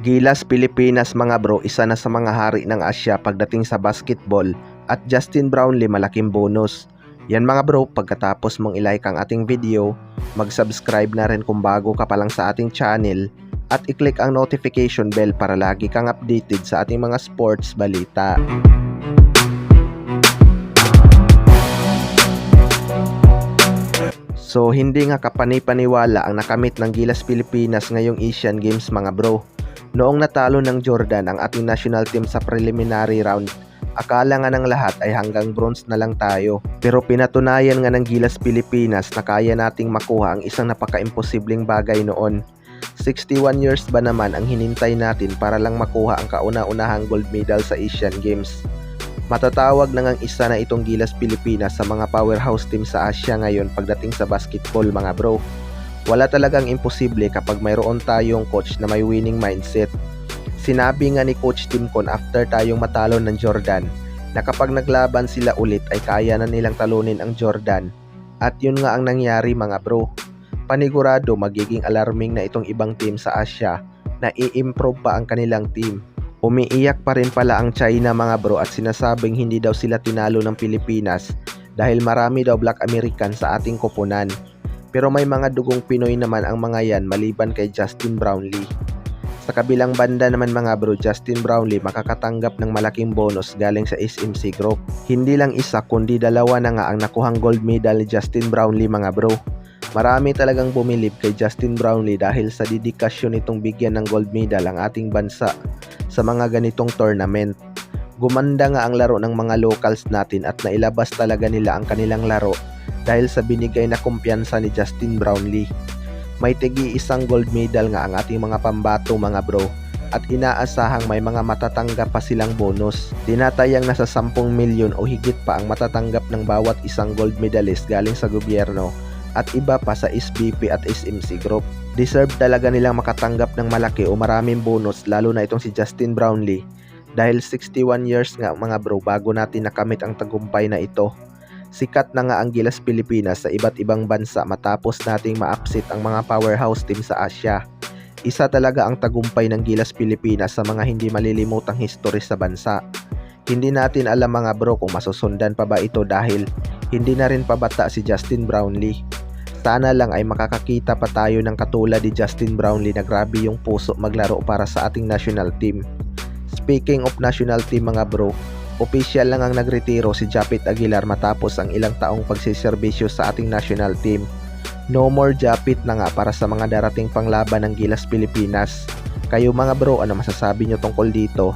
Gilas Pilipinas mga bro, isa na sa mga hari ng Asya pagdating sa basketball at Justin Brownlee malaking bonus. Yan mga bro, pagkatapos mong ilike ang ating video, mag-subscribe na rin kung bago ka pa lang sa ating channel at i-click ang notification bell para lagi kang updated sa ating mga sports balita. So hindi nga kapani-paniwala ang nakamit ng Gilas Pilipinas ngayong Asian Games mga bro. Noong natalo ng Jordan ang ating national team sa preliminary round, akala nga ng lahat ay hanggang bronze na lang tayo. Pero pinatunayan nga ng Gilas Pilipinas na kaya nating makuha ang isang napaka-imposibleng bagay noon. 61 years ba naman ang hinintay natin para lang makuha ang kauna-unahang gold medal sa Asian Games. Matatawag na ngang isa na itong Gilas Pilipinas sa mga powerhouse team sa Asia ngayon pagdating sa basketball mga bro. Wala talagang imposible kapag mayroon tayong coach na may winning mindset. Sinabi nga ni Coach Tim Con after tayong matalo ng Jordan na kapag naglaban sila ulit ay kaya na nilang talunin ang Jordan. At yun nga ang nangyari mga bro. Panigurado magiging alarming na itong ibang team sa Asia na i-improve pa ang kanilang team. Umiiyak pa rin pala ang China mga bro at sinasabing hindi daw sila tinalo ng Pilipinas dahil marami daw Black American sa ating koponan. Pero may mga dugong Pinoy naman ang mga yan maliban kay Justin Brownlee. Sa kabilang banda naman mga bro, Justin Brownlee makakatanggap ng malaking bonus galing sa SMC Group. Hindi lang isa kundi dalawa na nga ang nakuhang gold medal ni Justin Brownlee mga bro. Marami talagang bumilib kay Justin Brownlee dahil sa dedikasyon nitong bigyan ng gold medal ang ating bansa sa mga ganitong tournament. Gumanda nga ang laro ng mga locals natin at nailabas talaga nila ang kanilang laro dahil sa binigay na kumpiyansa ni Justin Brownlee. May tigi-isang gold medal nga ang ating mga pambato mga bro at inaasahang may mga matatanggap pa silang bonus. Tinatayang nasa 10 milyon o higit pa ang matatanggap ng bawat isang gold medalist galing sa gobyerno at iba pa sa SBP at SMC Group. Deserve talaga nilang makatanggap ng malaki o maraming bonus lalo na itong si Justin Brownlee dahil 61 years nga mga bro bago natin nakamit ang tagumpay na ito. Sikat na nga ang Gilas Pilipinas sa iba't ibang bansa matapos nating ma-upset ang mga powerhouse team sa Asia. Isa talaga ang tagumpay ng Gilas Pilipinas sa mga hindi malilimutang history sa bansa. Hindi natin alam mga bro kung masusundan pa ba ito dahil hindi na rin pabata si Justin Brownlee. Sana lang ay makakakita pa tayo ng katulad ni Justin Brownlee na grabe yung puso maglaro para sa ating national team. Speaking of national team mga bro, opisyal lang ang nagretiro si Japit Aguilar matapos ang ilang taong pagsiserbisyo sa ating national team. No more Japit na nga para sa mga darating panglaban ng Gilas Pilipinas. Kayo mga bro, ano masasabi nyo tungkol dito?